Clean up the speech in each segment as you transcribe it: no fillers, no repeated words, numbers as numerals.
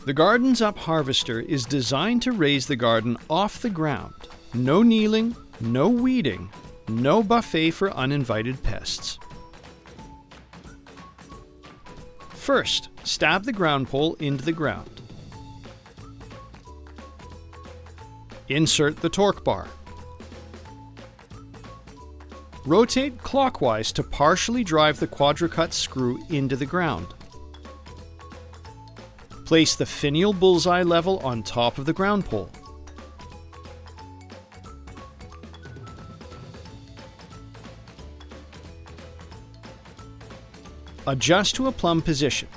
The GardensUP harvester is designed to raise the garden off the ground. No kneeling, no weeding, no buffet for uninvited pests. First, stab the ground pole into the ground. Insert the torque bar. Rotate clockwise to partially drive the quadricut screw into the ground. Place the finial bullseye level on top of the ground pole. Adjust to a plumb position.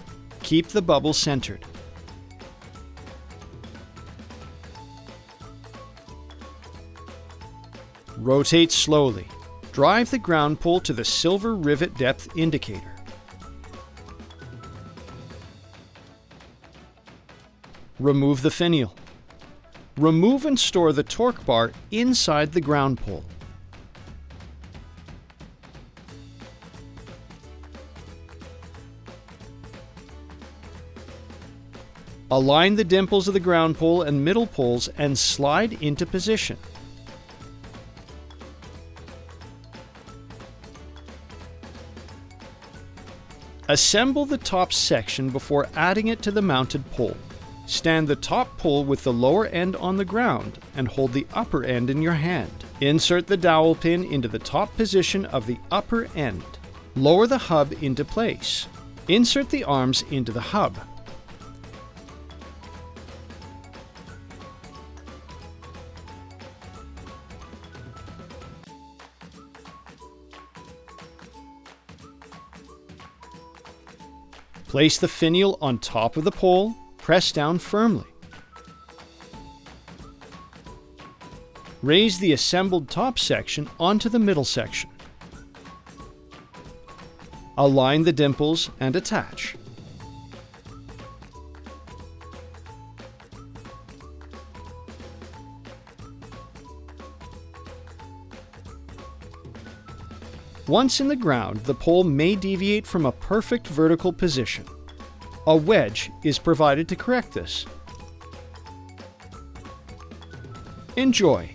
Keep the bubble centered. Rotate slowly. Drive the ground pole to the silver rivet depth indicator. Remove the finial. Remove and store the torque bar inside the ground pole. Align the dimples of the ground pole and middle poles and slide into position. Assemble the top section before adding it to the mounted pole. Stand the top pole with the lower end on the ground and hold the upper end in your hand. Insert the dowel pin into the top position of the upper end. Lower the hub into place. Insert the arms into the hub. Place the finial on top of the pole, press down firmly. Raise the assembled top section onto the middle section. Align the dimples and attach. Once in the ground, the pole may deviate from a perfect vertical position. A wedge is provided to correct this. Enjoy!